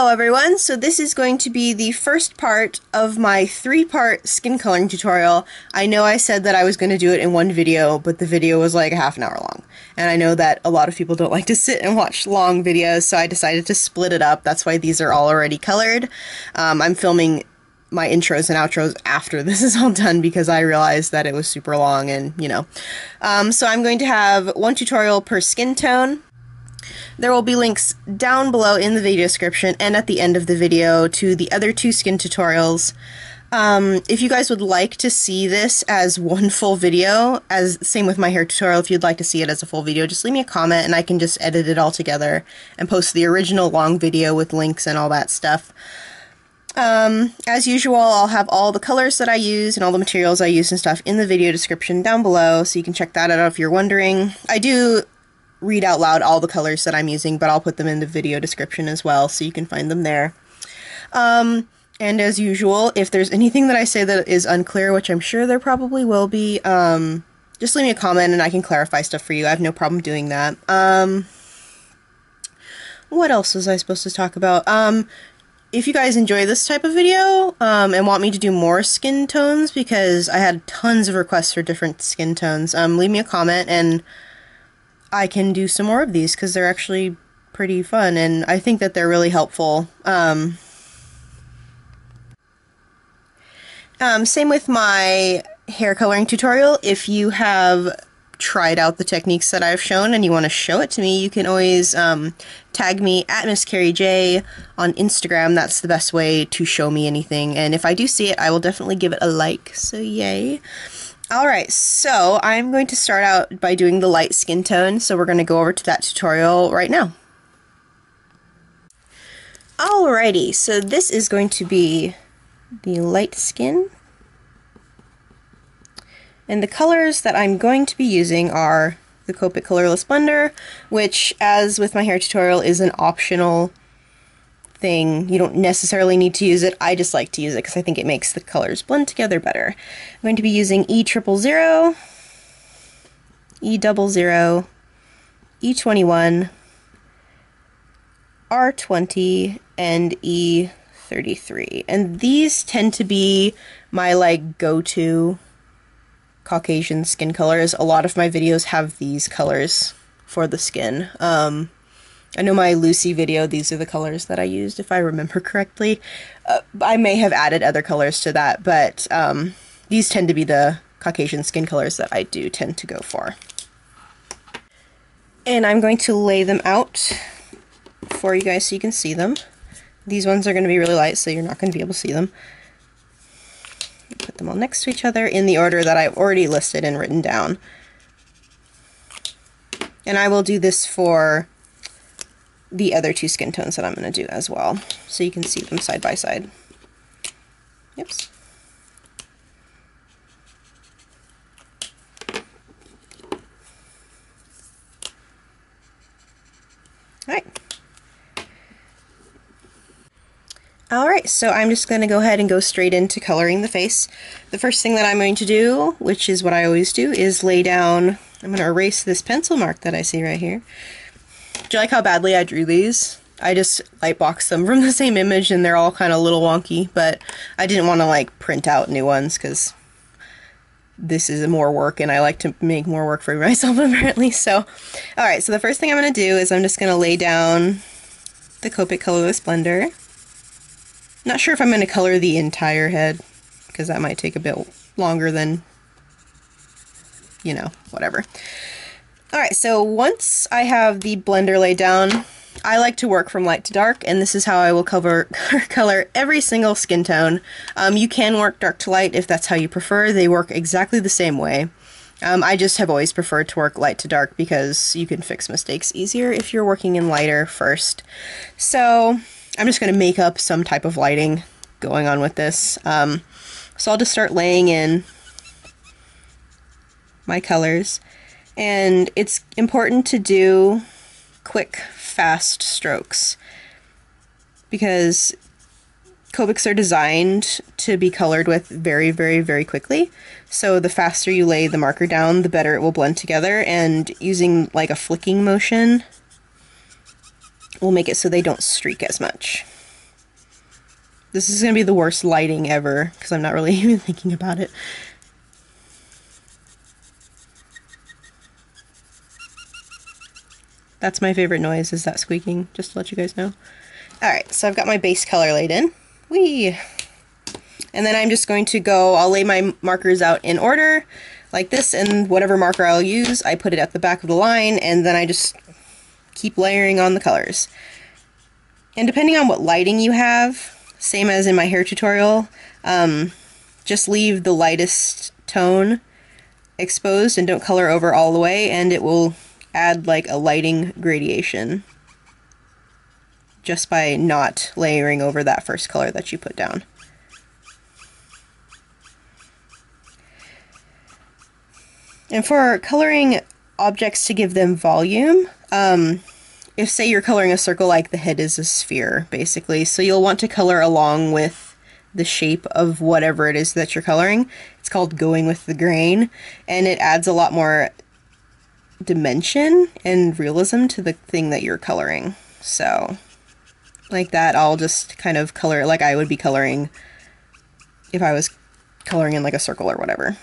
Hello everyone, so this is going to be the first part of my 3-part skin coloring tutorial. I know I said that I was going to do it in one video, but the video was like a half an hour long. And I know that a lot of people don't like to sit and watch long videos, so I decided to split it up. That's why these are all already colored. I'm filming my intros and outros after this is all done because I realized that it was super long and, you know. So I'm going to have one tutorial per skin tone. There will be links down below in the video description and at the end of the video to the other 2 skin tutorials. If you guys would like to see this as one full video, same with my hair tutorial, if you'd like to see it as a full video, just leave me a comment and I can just edit it all together and post the original long video with links and all that stuff. As usual, I'll have all the colors that I use and all the materials I use and stuff in the video description down below, so you can check that out if you're wondering. I do read out loud all the colors that I'm using, but I'll put them in the video description as well, so you can find them there. And as usual, if there's anything that I say that is unclear, which I'm sure there probably will be, just leave me a comment and I can clarify stuff for you. I have no problem doing that. What else was I supposed to talk about? If you guys enjoy this type of video, and want me to do more skin tones, because I had tons of requests for different skin tones, leave me a comment and I can do some more of these because they're actually pretty fun and I think that they're really helpful. Same with my hair coloring tutorial. If you have tried out the techniques that I've shown and you want to show it to me, you can always tag me at MissKerrieJ on Instagram. That's the best way to show me anything, and if I do see it, I will definitely give it a like, so yay. Alright, so I'm going to start out by doing the light skin tone, so we're going to go over to that tutorial right now. Alrighty, so this is going to be the light skin. And the colors that I'm going to be using are the Copic Colorless Blender, which, as with my hair tutorial, is an optional thing. You don't necessarily need to use it. I just like to use it because I think it makes the colors blend together better. I'm going to be using E000, E00, E21, R20, and E33. And these tend to be my go-to Caucasian skin colors. A lot of my videos have these colors for the skin. I know my Lucy video, these are the colors that I used, if I remember correctly. I may have added other colors to that, but these tend to be the Caucasian skin colors that I do tend to go for. And I'm going to lay them out for you guys so you can see them. These ones are going to be really light, so you're not going to be able to see them. Put them all next to each other in the order that I've already listed and written down. And I will do this for the other 2 skin tones that I'm going to do as well, so you can see them side by side. Yep. Alright, so I'm just going to go ahead and go straight into coloring the face. The first thing that I'm going to do, which is what I always do, is lay down, I'm going to erase this pencil mark that I see right here. Do you like how badly I drew these? I just lightboxed them from the same image and they're all kind of a little wonky, but I didn't want to print out new ones because this is more work and I like to make more work for myself apparently. So, alright, so the first thing I'm going to do is I'm just going to lay down the Copic Colorless Blender. Not sure if I'm going to color the entire head because that might take a bit longer than, you know, whatever. Alright, so once I have the blender laid down, I like to work from light to dark, and this is how I will color every single skin tone. You can work dark to light if that's how you prefer. They work exactly the same way. I just have always preferred to work light to dark because you can fix mistakes easier if you're working in lighter first. So I'm just going to make up some type of lighting going on with this. So I'll just start laying in my colors. And it's important to do quick, fast strokes because Copics are designed to be colored with very, very, very quickly. So the faster you lay the marker down, the better it will blend together, and using a flicking motion will make it so they don't streak as much. This is going to be the worst lighting ever, because I'm not really even thinking about it. That's my favorite noise, is that squeaking, just to let you guys know. Alright, so I've got my base color laid in. Whee! And then I'm just going to go, I'll lay my markers out in order, like this, and whatever marker I'll use, I put it at the back of the line, and then I just keep layering on the colors. And depending on what lighting you have, same as in my hair tutorial, just leave the lightest tone exposed and don't color over all the way, and it will add like a lighting gradation just by not layering over that first color that you put down. And for coloring objects to give them volume, if say you're coloring a circle, like the head is a sphere basically, so you'll want to color along with the shape of whatever it is that you're coloring. It's called going with the grain, and it adds a lot more dimension and realism to the thing that you're coloring. So like that, I'll just kind of color like I would be coloring if I was coloring in like a circle or whatever.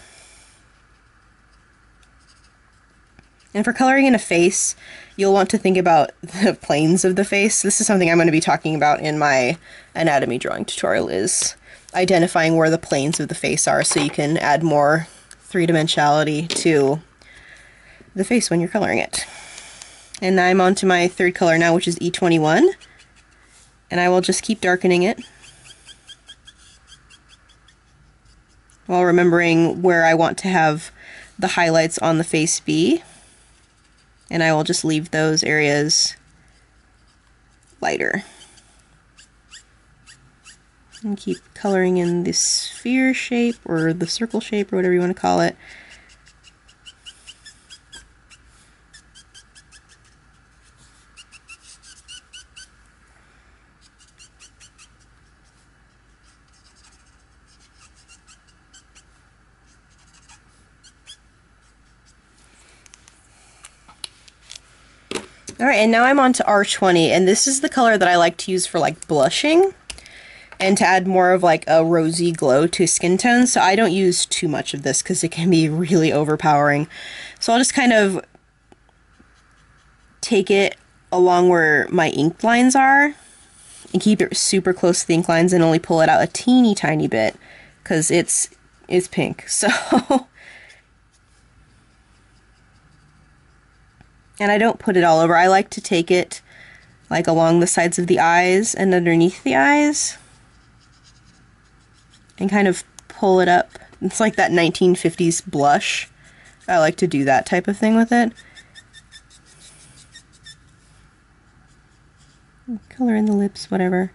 And for coloring in a face, you'll want to think about the planes of the face. This is something I'm going to be talking about in my anatomy drawing tutorial, is identifying where the planes of the face are so you can add more three-dimensionality to the face when you're coloring it. And I'm on to my third color now, which is E21, and I will just keep darkening it while remembering where I want to have the highlights on the face be, and I will just leave those areas lighter. And keep coloring in the sphere shape or the circle shape or whatever you want to call it. Alright, and now I'm on to R20, and this is the color that I like to use for like blushing and to add more of like a rosy glow to skin tones. So I don't use too much of this because it can be really overpowering. So I'll just kind of take it along where my ink lines are and keep it super close to the ink lines and only pull it out a teeny tiny bit because it's pink. So and I don't put it all over. I like to take it like along the sides of the eyes and underneath the eyes and kind of pull it up. It's like that 1950s blush. I like to do that type of thing with it. Color in the lips, whatever.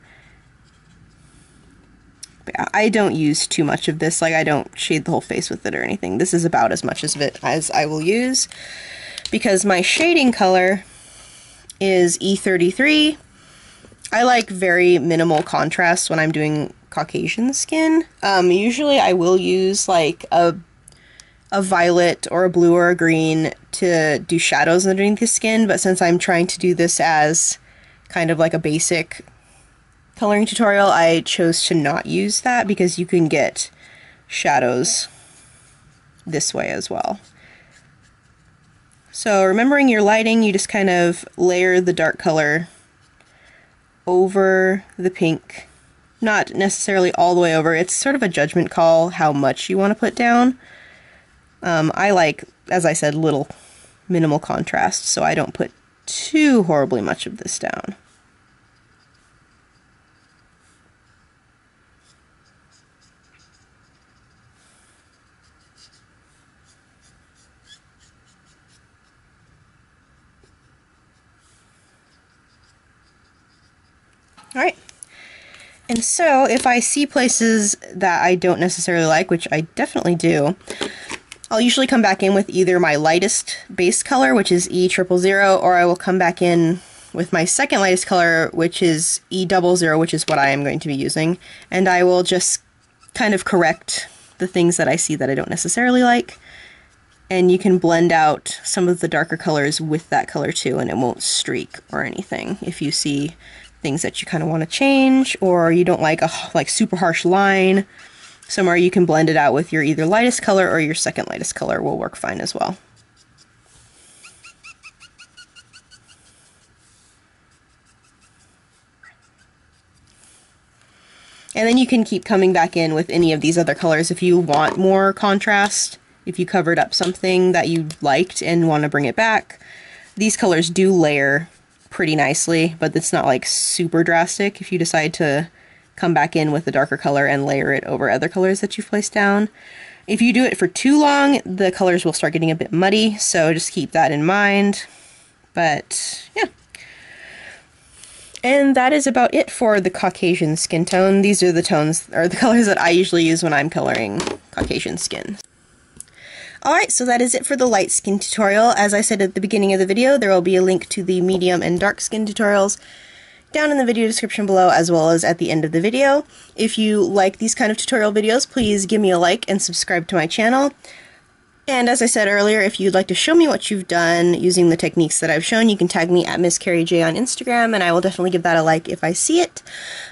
But I don't use too much of this. Like, I don't shade the whole face with it or anything. This is about as much of it as I will use, because my shading color is E33. I like very minimal contrast when I'm doing Caucasian skin. Usually I will use like a violet or a blue or a green to do shadows underneath the skin, but since I'm trying to do this as kind of like a basic coloring tutorial, I chose to not use that because you can get shadows this way as well. So remembering your lighting, you just kind of layer the dark color over the pink. Not necessarily all the way over. It's sort of a judgment call how much you want to put down. I like, as I said, little minimal contrast, so I don't put too horribly much of this down. Alright, and so if I see places that I don't necessarily like, which I definitely do, I'll usually come back in with either my lightest base color, which is E000, or I will come back in with my second lightest color, which is E00, which is what I am going to be using, and I will just kind of correct the things that I see that I don't necessarily like, and you can blend out some of the darker colors with that color too, and it won't streak or anything if you see things that you kind of want to change, or you don't like a super harsh line somewhere, you can blend it out with your either lightest color or your second lightest color will work fine as well. And then you can keep coming back in with any of these other colors if you want more contrast, if you covered up something that you liked and want to bring it back. These colors do layer pretty nicely, but it's not like super drastic if you decide to come back in with a darker color and layer it over other colors that you've placed down. If you do it for too long, the colors will start getting a bit muddy, so just keep that in mind. But yeah. And that is about it for the Caucasian skin tone. These are the tones, or the colors that I usually use when I'm coloring Caucasian skin. Alright, so that is it for the light skin tutorial. As I said at the beginning of the video, there will be a link to the medium and dark skin tutorials down in the video description below, as well as at the end of the video. If you like these kind of tutorial videos, please give me a like and subscribe to my channel. And as I said earlier, if you'd like to show me what you've done using the techniques that I've shown, you can tag me at MissKerrieJ on Instagram, and I will definitely give that a like if I see it.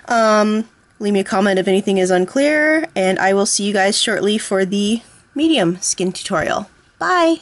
Leave me a comment if anything is unclear, and I will see you guys shortly for the medium skin tutorial. Bye!